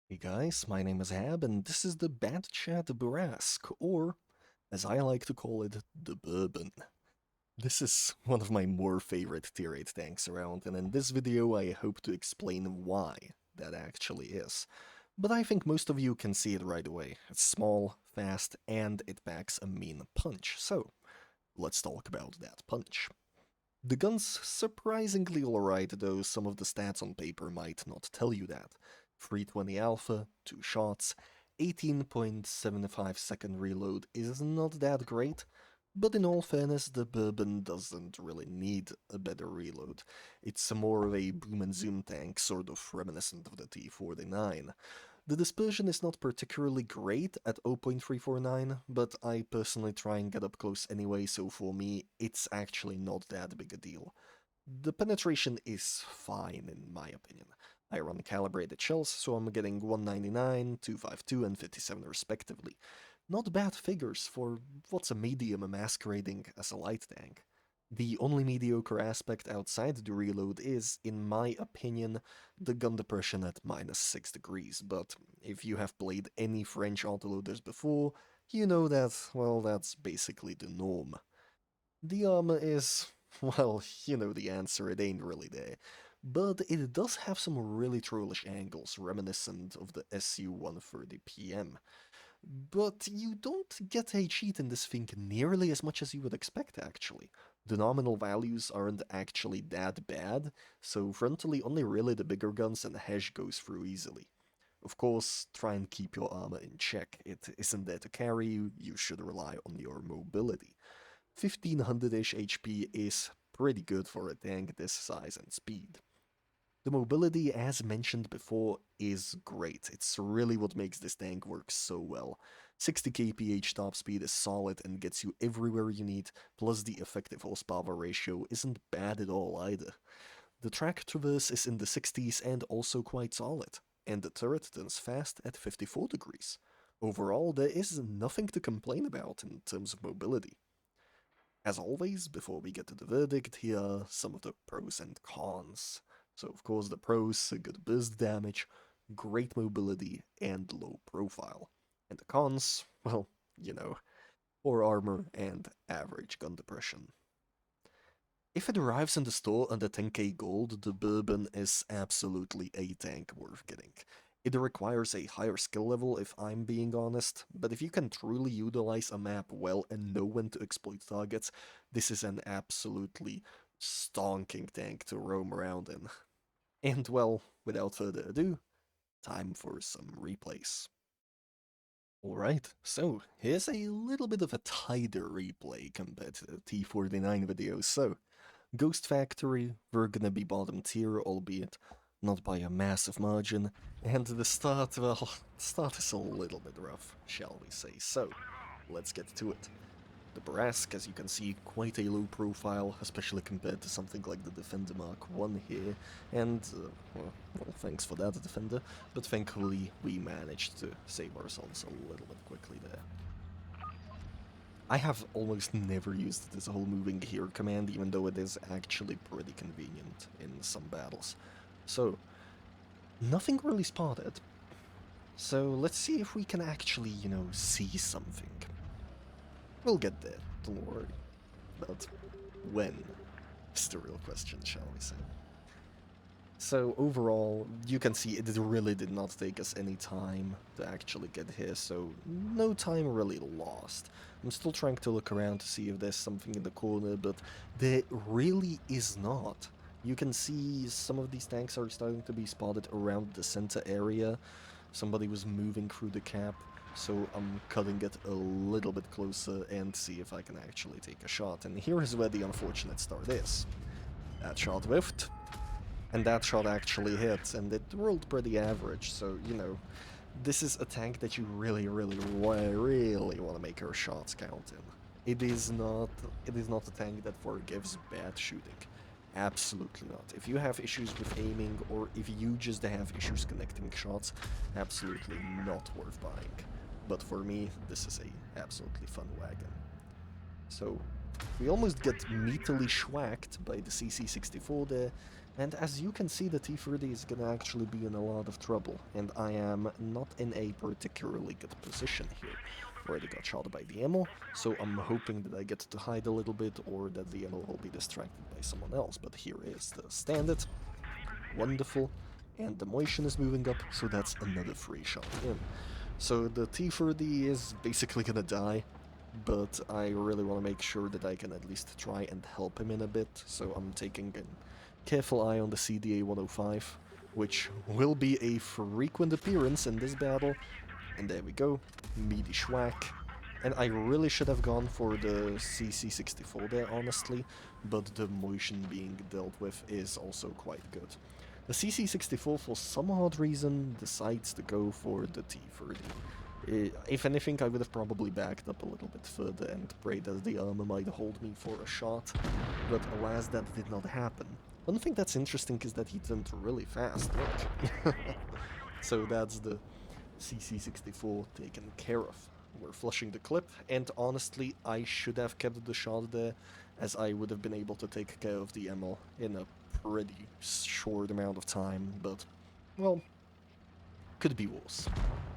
Hey guys, my name is Ab, and this is the Bad Chat Bourrasque, or, as I like to call it, the Bourbon. This is one of my more favorite tier 8 tanks around, and in this video I hope to explain why that actually is. But I think most of you can see it right away. It's small, fast, and it packs a mean punch, so let's talk about that punch. The gun's surprisingly alright, though some of the stats on paper might not tell you that. 320 alpha, 2 shots, 18.75 second reload is not that great, but in all fairness, the Bourbon doesn't really need a better reload. It's more of a boom and zoom tank, sort of reminiscent of the T-49. The dispersion is not particularly great at 0.349, but I personally try and get up close anyway, so for me, it's actually not that big a deal. The penetration is fine in my opinion. I run calibrated shells, so I'm getting 199, 252, and 57 respectively. Not bad figures for what's a medium masquerading as a light tank. The only mediocre aspect outside the reload is, in my opinion, the gun depression at -6 degrees, but if you have played any French autoloaders before, you know that, well, that's basically the norm. The armor is, well, you know the answer, it ain't really there. But it does have some really trollish angles, reminiscent of the SU-130 PM. But you don't get a cheat in this thing nearly as much as you would expect, actually. The nominal values aren't actually that bad, so frontally only really the bigger guns and the Hesh goes through easily. Of course, try and keep your armor in check. It isn't there to carry you, you should rely on your mobility. 1500-ish HP is pretty good for a tank this size and speed. The mobility, as mentioned before, is great. It's really what makes this tank work so well. 60 kph top speed is solid and gets you everywhere you need, plus the effective horsepower ratio isn't bad at all either. The track traverse is in the 60s and also quite solid, and the turret turns fast at 54 degrees. Overall, there is nothing to complain about in terms of mobility. As always, before we get to the verdict, here are some of the pros and cons. So of course the pros, good burst damage, great mobility, and low profile. And the cons, well, you know, poor armor and average gun depression. If it arrives in the store under 10k gold, the Bourbon is absolutely a tank worth getting. It requires a higher skill level if I'm being honest, but if you can truly utilize a map well and know when to exploit targets, this is an absolutely stonking tank to roam around in. And well, without further ado, time for some replays. Alright, so here's a little bit of a tighter replay compared to the T49 videos. So, Ghost Factory, we're gonna be bottom tier, albeit not by a massive margin, and the start, well, the start is a little bit rough, shall we say. So, let's get to it. The Bourrasque, as you can see, quite a low profile, especially compared to something like the Defender Mark 1 here, and, well, thanks for that, Defender, but thankfully we managed to save ourselves a little bit quickly there. I have almost never used this whole moving here command, even though it is actually pretty convenient in some battles. So, nothing really spotted. So let's see if we can actually, see something. We'll get there, don't worry. But when is the real question, shall we say. So overall, you can see it really did not take us any time to actually get here, so no time really lost. I'm still trying to look around to see if there's something in the corner, but there really is not. You can see some of these tanks are starting to be spotted around the center area. Somebody was moving through the cap, so I'm cutting it a little bit closer and see if I can actually take a shot. And here is where the unfortunate start is. That shot whiffed. And that shot actually hit, and it rolled pretty average, so, this is a tank that you really want to make your shots count in. It is not a tank that forgives bad shooting. Absolutely not. If you have issues with aiming, or if you just have issues connecting shots, absolutely not worth buying. But for me, this is a absolutely fun wagon. So, we almost get meatily schwacked by the CC64 there, And as you can see, the T30 is gonna actually be in a lot of trouble, and I am not in a particularly good position here. Already got shot by the ammo, so I'm hoping that I get to hide a little bit, or that the ammo will be distracted by someone else. But here is the standard. Wonderful. And the motion is moving up, so that's another free shot in. So the T30 is basically gonna die, but I really want to make sure that I can at least try and help him in a bit, so I'm taking a careful eye on the CDA 105, which will be a frequent appearance in this battle. And there we go, meaty schwack. And I really should have gone for the CC64 there, honestly, but the motion being dealt with is also quite good. The CC64, for some odd reason, decides to go for the T30. If anything, I would have probably backed up a little bit further and prayed that the armor might hold me for a shot, but alas, that did not happen. One thing that's interesting is that he turned really fast, look. So that's the CC64 taken care of. We're flushing the clip, and honestly, I should have kept the shot there, as I would have been able to take care of the ammo in a pretty short amount of time, but, well, could be worse.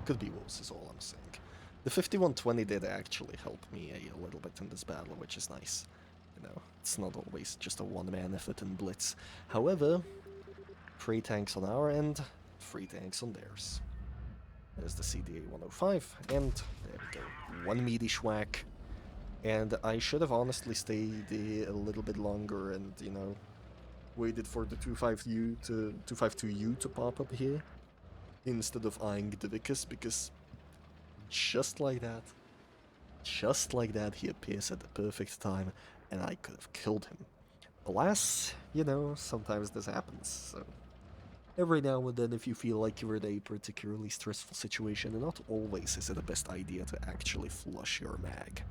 Could be worse is all I'm saying. The 5120 did actually help me a little bit in this battle, which is nice. You know, it's not always just a one-man effort in Blitz. However, 3 tanks on our end, 3 tanks on theirs. There's the CDA 105, and there we go. 1 meaty schwack. And I should have honestly stayed a little bit longer and, you know, waited for the 252U to pop up here instead of eyeing the Vicus, because just like that, he appears at the perfect time, and I could have killed him. Alas, you know, sometimes this happens, so every now and then, if you feel like you're in a particularly stressful situation, not always is it the best idea to actually flush your mag.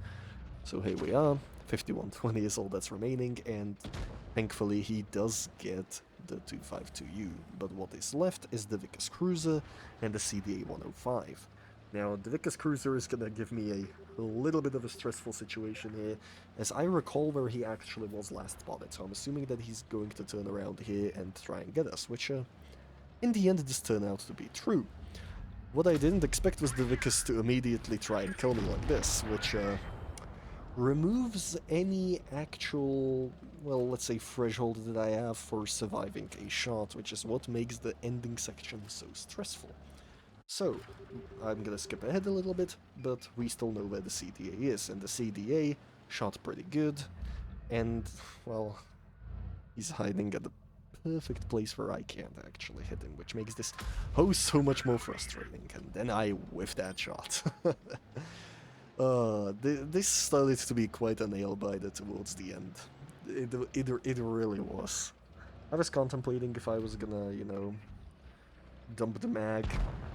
So here we are, 5120 is all that's remaining, and thankfully he does get the 252U, but what is left is the Vicus Cruiser and the CDA 105. Now, the Vicus Cruiser is gonna give me a little bit of a stressful situation here, as I recall where he actually was last spotted, so I'm assuming that he's going to turn around here and try and get us, which, in the end, this turned out to be true. What I didn't expect was the Vicus to immediately try and kill me like this, which, removes any actual, well, let's say, threshold that I have for surviving a shot, which is what makes the ending section so stressful. So, I'm gonna skip ahead a little bit, but we still know where the CDA is, and the CDA shot pretty good, and, well, he's hiding at the perfect place where I can't actually hit him, which makes this so much more frustrating, and then I whiff that shot. This started to be quite a nail-biter towards the end. It really was. I was contemplating if I was gonna, you know, dump the mag,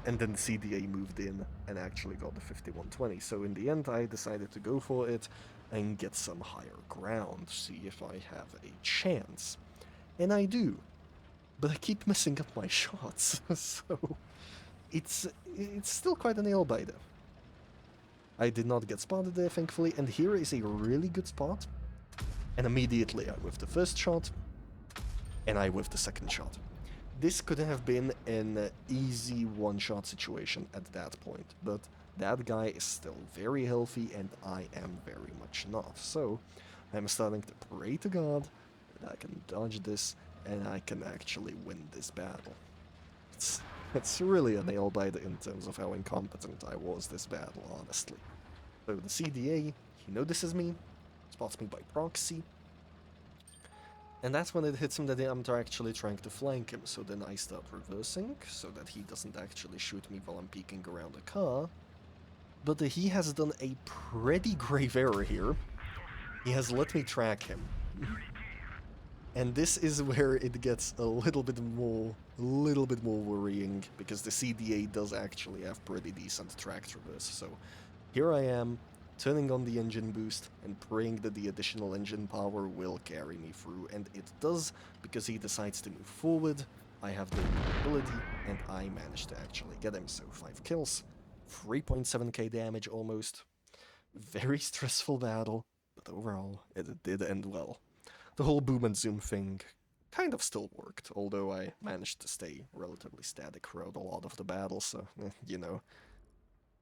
and then CDA moved in and actually got the 5120. So in the end, I decided to go for it and get some higher ground, see if I have a chance. And I do. But I keep messing up my shots, so it's still quite a nail-biter. I did not get spotted there, thankfully, and here is a really good spot. And immediately I whiffed the first shot, and I whiffed the second shot. This could have been an easy one-shot situation at that point, but that guy is still very healthy, and I am very much not. So I'm starting to pray to God that I can dodge this, and I can actually win this battle. It's really a nail-biter in terms of how incompetent I was this battle, honestly. So the CDA, he notices me, spots me by proxy, and that's when it hits him that I'm actually trying to flank him, so then I start reversing, so that he doesn't actually shoot me while I'm peeking around the car. But he has done a pretty grave error here. He has let me track him. And this is where it gets a little bit more worrying, because the CDA does actually have pretty decent track traverse. So here I am, turning on the engine boost and praying that the additional engine power will carry me through, and it does, because he decides to move forward. I have the ability, and I managed to actually get him. So 5 kills, 3.7k damage almost. Very stressful battle, but overall it did end well. The whole boom and zoom thing kind of still worked, although I managed to stay relatively static throughout a lot of the battles, so, you know,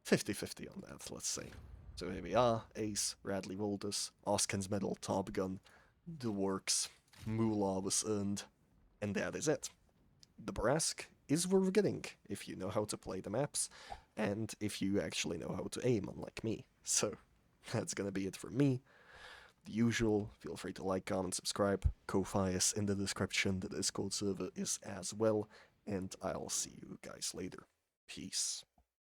50-50 on that, let's say. So here we are, Ace, Radley Voltus, Oskin's Medal, Top Gun, the works, Moolah was earned, and that is it. The Bourrasque is worth getting if you know how to play the maps, and if you actually know how to aim, unlike me. So, that's gonna be it for me. The usual, feel free to like, comment, subscribe. Ko-Fi is in the description, the Discord server is as well, and I'll see you guys later. Peace.